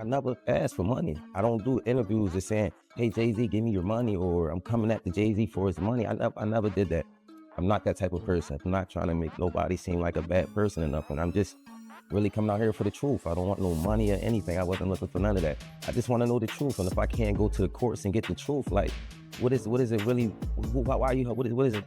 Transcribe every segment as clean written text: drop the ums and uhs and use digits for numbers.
I never asked for money. I don't do interviews just saying, hey, Jay-Z, give me your money, or I'm coming at the Jay-Z for his money. I never did that. I'm not that type of person. I'm not trying to make nobody seem like a bad person or nothing. I'm just really coming out here for the truth. I don't want no money or anything. I wasn't looking for none of that. I just want to know the truth. And if I can't go to the courts and get the truth, like, what is it really? Why you? What is it?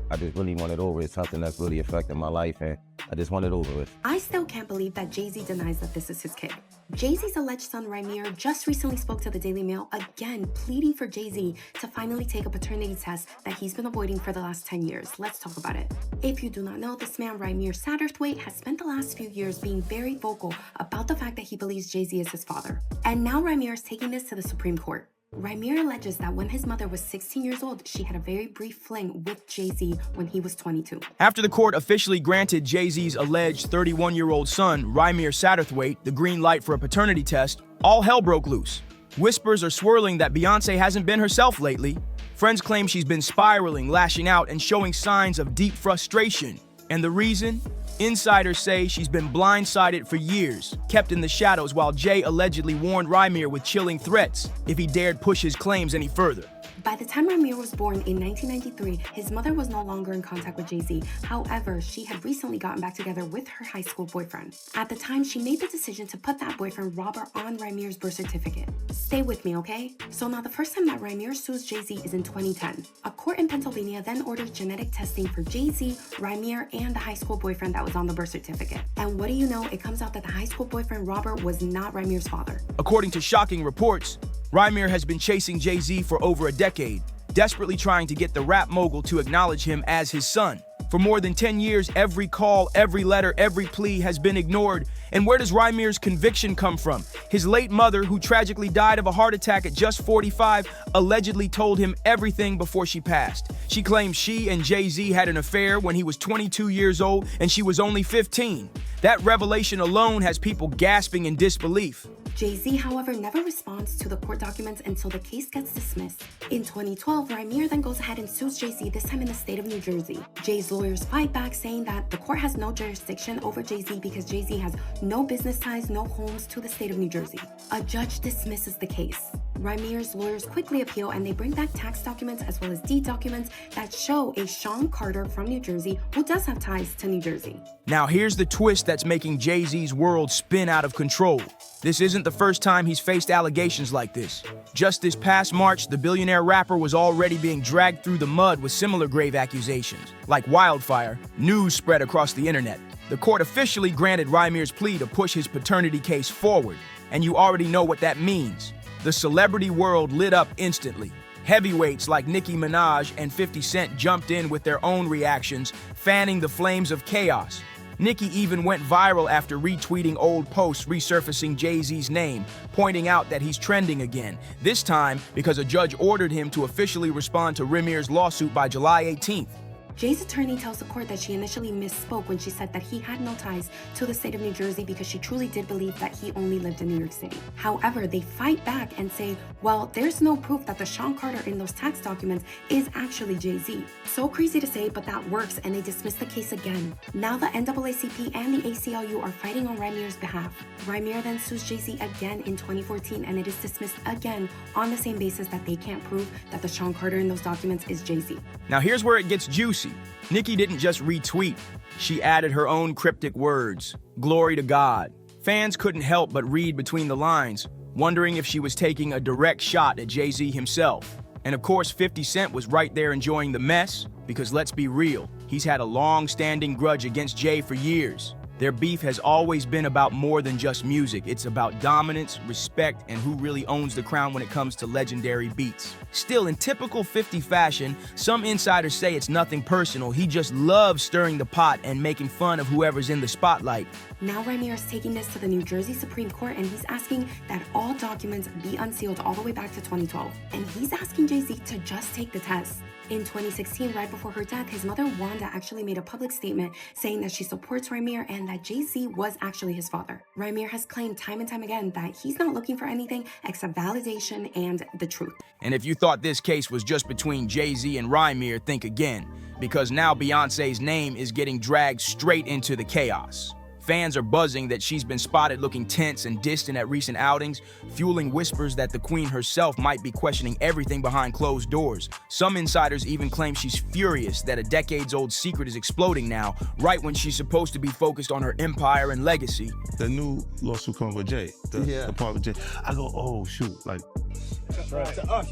I just really want it over. It's something that's really affecting my life, and I just want it over with. I still can't believe that Jay-Z denies that this is his kid. Jay-Z's alleged son Rymir just recently spoke to the Daily Mail, again pleading for Jay-Z to finally take a paternity test that he's been avoiding for the last 10 years. Let's talk about it. If you do not know, this man Rymir Satterthwaite has spent the last few years being very vocal about the fact that he believes Jay-Z is his father. And now Rymir is taking this to the Supreme Court. Rymir alleges that when his mother was 16 years old, she had a very brief fling with Jay-Z when he was 22. After the court officially granted Jay-Z's alleged 31-year-old son, Rymir Satterthwaite, the green light for a paternity test, all hell broke loose. Whispers are swirling that Beyoncé hasn't been herself lately. Friends claim she's been spiraling, lashing out, and showing signs of deep frustration. And the reason? Insiders say she's been blindsided for years, kept in the shadows while Jay allegedly warned Rymir with chilling threats if he dared push his claims any further. By the time Rymir was born in 1993, his mother was no longer in contact with Jay-Z. However, she had recently gotten back together with her high school boyfriend. At the time, she made the decision to put that boyfriend, Robert, on Rymir's birth certificate. Stay with me, okay? So now the first time that Rymir sues Jay-Z is in 2010. A court in Pennsylvania then orders genetic testing for Jay-Z, Rymir, and the high school boyfriend that was on the birth certificate. And what do you know? It comes out that the high school boyfriend, Robert, was not Rymir's father. According to shocking reports, Rymir has been chasing Jay-Z for over a decade, desperately trying to get the rap mogul to acknowledge him as his son. For more than 10 years, every call, every letter, every plea has been ignored. And where does Rymir's conviction come from? His late mother, who tragically died of a heart attack at just 45, allegedly told him everything before she passed. She claims she and Jay-Z had an affair when he was 22 years old and she was only 15. That revelation alone has people gasping in disbelief. Jay-Z, however, never responds to the court documents until the case gets dismissed. In 2012, Rymir then goes ahead and sues Jay-Z, this time in the state of New Jersey. Jay's lawyers fight back, saying that the court has no jurisdiction over Jay-Z because Jay-Z has no business ties, no homes to the state of New Jersey. A judge dismisses the case. Rymir's lawyers quickly appeal, and they bring back tax documents as well as deed documents that show a Sean Carter from New Jersey who does have ties to New Jersey. Now here's the twist that's making Jay-Z's world spin out of control. This isn't the first time he's faced allegations like this. Just this past March, the billionaire rapper was already being dragged through the mud with similar grave accusations. Like wildfire, news spread across the internet. The court officially granted Rymir's plea to push his paternity case forward. And you already know what that means. The celebrity world lit up instantly. Heavyweights like Nicki Minaj and 50 Cent jumped in with their own reactions, fanning the flames of chaos. Nicki even went viral after retweeting old posts resurfacing Jay-Z's name, pointing out that he's trending again, this time because a judge ordered him to officially respond to Rymir's lawsuit by July 18th. Jay's attorney tells the court that she initially misspoke when she said that he had no ties to the state of New Jersey because she truly did believe that he only lived in New York City. However, they fight back and say, well, there's no proof that the Sean Carter in those tax documents is actually Jay-Z. So crazy to say, but that works, and they dismiss the case again. Now the NAACP and the ACLU are fighting on Rymir's behalf. Rymir then sues Jay-Z again in 2014, and it is dismissed again on the same basis that they can't prove that the Sean Carter in those documents is Jay-Z. Now here's where it gets juicy. Nicki didn't just retweet. She added her own cryptic words, "Glory to God." Fans couldn't help but read between the lines, wondering if she was taking a direct shot at Jay-Z himself. And of course, 50 Cent was right there enjoying the mess, because let's be real, he's had a long-standing grudge against Jay for years. Their beef has always been about more than just music. It's about dominance, respect, and who really owns the crown when it comes to legendary beats. Still, in typical 50 fashion, some insiders say it's nothing personal. He just loves stirring the pot and making fun of whoever's in the spotlight. Now Rymir is taking this to the New Jersey Supreme Court, and he's asking that all documents be unsealed all the way back to 2012. And he's asking Jay-Z to just take the test. In 2016, right before her death, his mother Wanda actually made a public statement saying that she supports Rymir and that Jay-Z was actually his father. Rymir has claimed time and time again that he's not looking for anything except validation and the truth. And if you thought this case was just between Jay-Z and Rymir, think again, because now Beyoncé's name is getting dragged straight into the chaos. Fans are buzzing that she's been spotted looking tense and distant at recent outings, fueling whispers that the queen herself might be questioning everything behind closed doors. Some insiders even claim she's furious that a decades-old secret is exploding now, right when she's supposed to be focused on her empire and legacy. The new lawsuit coming with Jay, the part with Jay. I go, oh shoot, like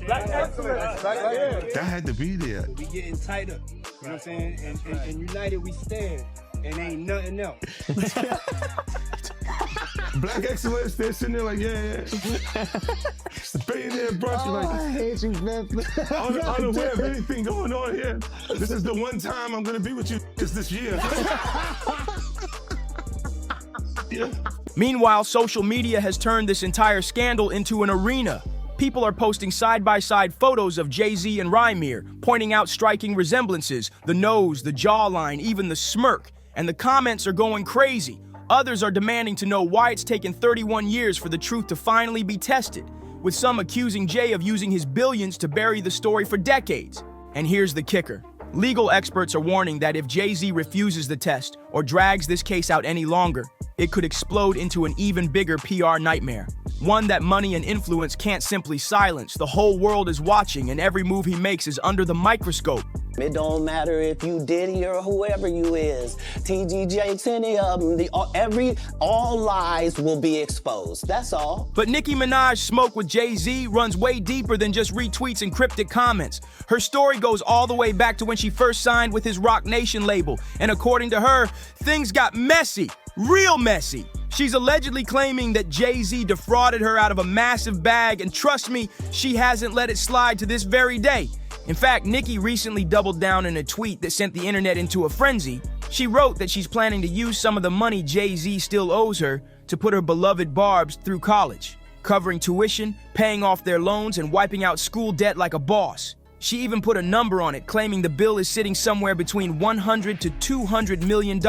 that had to be there. We getting tighter, you know what I'm saying? And united we stand, and ain't nothing else. Black excellence, they're sitting there like, yeah. Billionaire brunch, like, I hate you, man. unaware of anything going on here. This is the one time I'm gonna be with you this year. Yeah. Meanwhile, social media has turned this entire scandal into an arena. People are posting side-by-side photos of Jay-Z and Rymir, pointing out striking resemblances, the nose, the jawline, even the smirk, and the comments are going crazy. Others are demanding to know why it's taken 31 years for the truth to finally be tested, with some accusing Jay of using his billions to bury the story for decades. And here's the kicker. Legal experts are warning that if Jay-Z refuses the test or drags this case out any longer, it could explode into an even bigger PR nightmare. One that money and influence can't simply silence. The whole world is watching, and every move he makes is under the microscope. It don't matter if you Diddy or whoever you is, TG Jakes, any of them, all lies will be exposed, that's all. But Nicki Minaj's smoke with Jay-Z runs way deeper than just retweets and cryptic comments. Her story goes all the way back to when she first signed with his Roc Nation label, and according to her, things got messy, real messy. She's allegedly claiming that Jay-Z defrauded her out of a massive bag, and trust me, she hasn't let it slide to this very day. In fact, Nicki recently doubled down in a tweet that sent the internet into a frenzy. She wrote that she's planning to use some of the money Jay-Z still owes her to put her beloved Barbs through college, covering tuition, paying off their loans, and wiping out school debt like a boss. She even put a number on it, claiming the bill is sitting somewhere between $100 to $200 million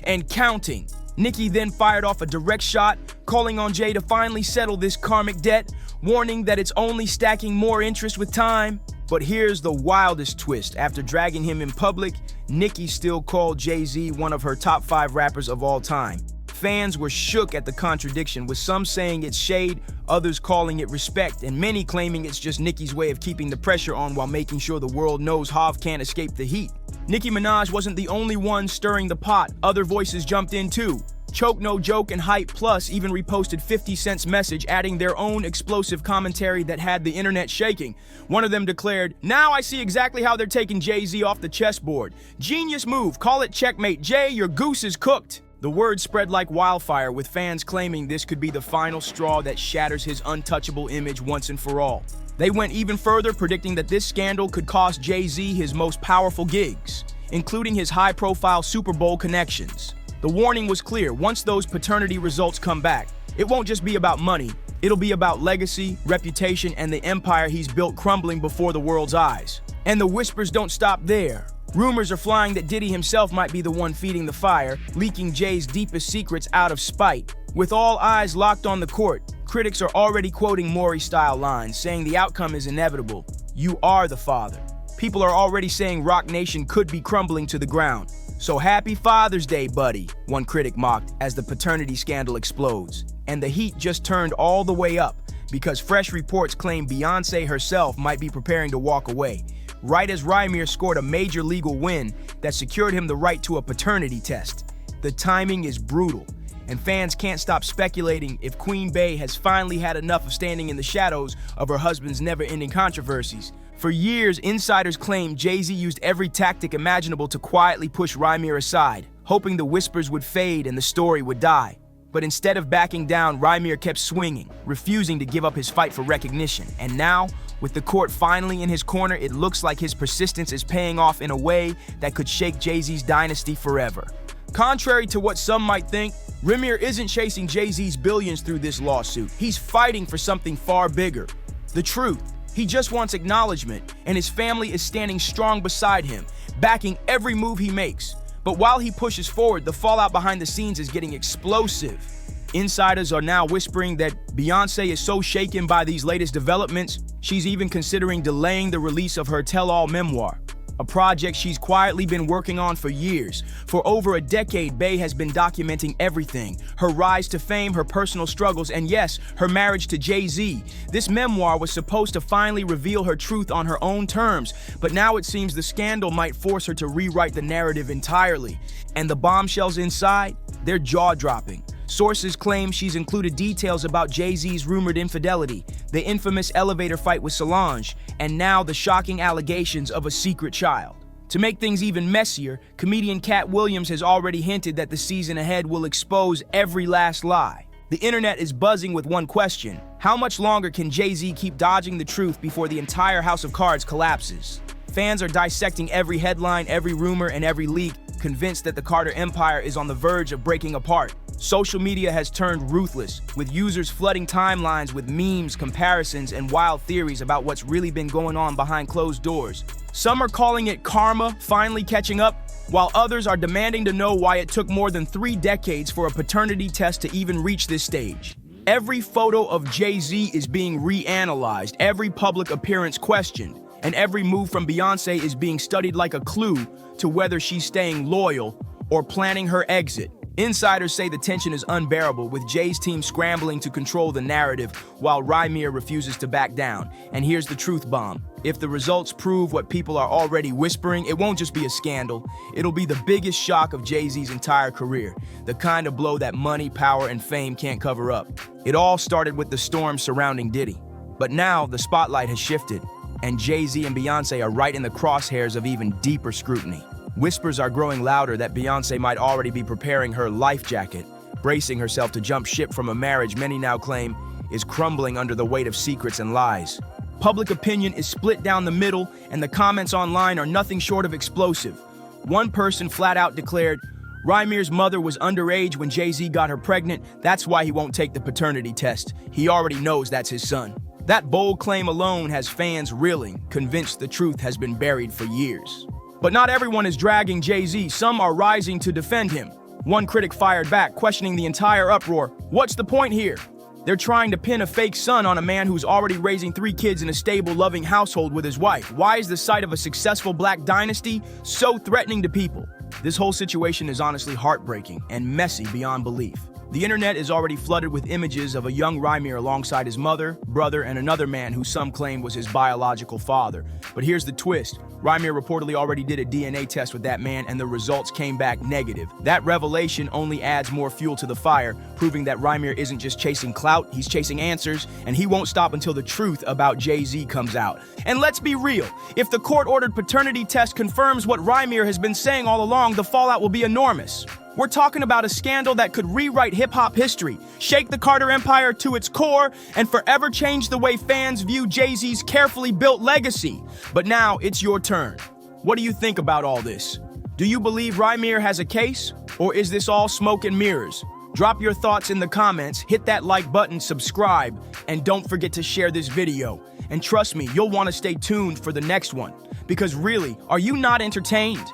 and counting. Nicki then fired off a direct shot, calling on Jay to finally settle this karmic debt, warning that it's only stacking more interest with time. But here's the wildest twist. After dragging him in public, Nicki still called Jay-Z one of her top 5 rappers of all time. Fans were shook at the contradiction, with some saying it's shade, others calling it respect, and many claiming it's just Nicki's way of keeping the pressure on while making sure the world knows Hov can't escape the heat. Nicki Minaj wasn't the only one stirring the pot. Other voices jumped in too. Choke No Joke and Hype Plus even reposted 50 Cent's message, adding their own explosive commentary that had the internet shaking. One of them declared, "Now I see exactly how they're taking Jay-Z off the chessboard. Genius move, call it checkmate. Jay, your goose is cooked." The word spread like wildfire, with fans claiming this could be the final straw that shatters his untouchable image once and for all. They went even further, predicting that this scandal could cost Jay-Z his most powerful gigs, including his high-profile Super Bowl connections. The warning was clear. Once those paternity results come back, it won't just be about money. It'll be about legacy, reputation, and the empire he's built crumbling before the world's eyes. And the whispers don't stop there. Rumors are flying that Diddy himself might be the one feeding the fire, leaking Jay's deepest secrets out of spite. With all eyes locked on the court, critics are already quoting Maury-style lines, saying the outcome is inevitable. You are the father. People are already saying Roc Nation could be crumbling to the ground. So happy Father's Day, buddy, one critic mocked as the paternity scandal explodes. And the heat just turned all the way up, because fresh reports claim Beyoncé herself might be preparing to walk away, right as Rymir scored a major legal win that secured him the right to a paternity test. The timing is brutal, and fans can't stop speculating if Queen Bey has finally had enough of standing in the shadows of her husband's never-ending controversies. For years, insiders claimed Jay-Z used every tactic imaginable to quietly push Rymir aside, hoping the whispers would fade and the story would die. But instead of backing down, Rymir kept swinging, refusing to give up his fight for recognition. And now, with the court finally in his corner, it looks like his persistence is paying off in a way that could shake Jay-Z's dynasty forever. Contrary to what some might think, Rymir isn't chasing Jay-Z's billions through this lawsuit. He's fighting for something far bigger: the truth. He just wants acknowledgement, and his family is standing strong beside him, backing every move he makes. But while he pushes forward, the fallout behind the scenes is getting explosive. Insiders are now whispering that Beyoncé is so shaken by these latest developments, she's even considering delaying the release of her tell-all memoir. a project she's quietly been working on for years. For over a decade, Bey has been documenting everything: her rise to fame, her personal struggles, and yes, her marriage to Jay-Z. This memoir was supposed to finally reveal her truth on her own terms, but now it seems the scandal might force her to rewrite the narrative entirely. And the bombshells inside? They're jaw-dropping. Sources claim she's included details about Jay-Z's rumored infidelity, the infamous elevator fight with Solange, and now the shocking allegations of a secret child. To make things even messier, comedian Cat Williams has already hinted that the season ahead will expose every last lie. The internet is buzzing with one question: how much longer can Jay-Z keep dodging the truth before the entire house of cards collapses? Fans are dissecting every headline, every rumor, and every leak, convinced that the Carter empire is on the verge of breaking apart. Social media has turned ruthless, with users flooding timelines with memes, comparisons, and wild theories about what's really been going on behind closed doors. Some are calling it karma finally catching up, while others are demanding to know why it took more than 3 decades for a paternity test to even reach this stage. Every photo of Jay-Z is being reanalyzed, every public appearance questioned, and every move from Beyoncé is being studied like a clue to whether she's staying loyal or planning her exit. Insiders say the tension is unbearable, with Jay's team scrambling to control the narrative while Rymir refuses to back down. And here's the truth bomb: if the results prove what people are already whispering, it won't just be a scandal, it'll be the biggest shock of Jay-Z's entire career, the kind of blow that money, power, and fame can't cover up. It all started with the storm surrounding Diddy, but now the spotlight has shifted, and Jay-Z and Beyoncé are right in the crosshairs of even deeper scrutiny. Whispers are growing louder that Beyoncé might already be preparing her life jacket, bracing herself to jump ship from a marriage many now claim is crumbling under the weight of secrets and lies. Public opinion is split down the middle, and the comments online are nothing short of explosive. One person flat out declared, "Rymir's mother was underage when Jay-Z got her pregnant, that's why he won't take the paternity test. He already knows that's his son." That bold claim alone has fans reeling, convinced the truth has been buried for years. But not everyone is dragging Jay-Z, some are rising to defend him. One critic fired back, questioning the entire uproar. What's the point here? They're trying to pin a fake son on a man who's already raising 3 kids in a stable, loving household with his wife. Why is the sight of a successful black dynasty so threatening to people? This whole situation is honestly heartbreaking and messy beyond belief. The internet is already flooded with images of a young Rymir alongside his mother, brother, and another man who some claim was his biological father. But here's the twist: Rymir reportedly already did a DNA test with that man, and the results came back negative. That revelation only adds more fuel to the fire, proving that Rymir isn't just chasing clout, he's chasing answers, and he won't stop until the truth about Jay-Z comes out. And let's be real, if the court-ordered paternity test confirms what Rymir has been saying all along, the fallout will be enormous. We're talking about a scandal that could rewrite hip-hop history, shake the Carter empire to its core, and forever change the way fans view Jay-Z's carefully built legacy. But now it's your turn. What do you think about all this? Do you believe Rymir has a case, or is this all smoke and mirrors? Drop your thoughts in the comments, hit that like button, subscribe, and don't forget to share this video. And trust me, you'll want to stay tuned for the next one. Because really, are you not entertained?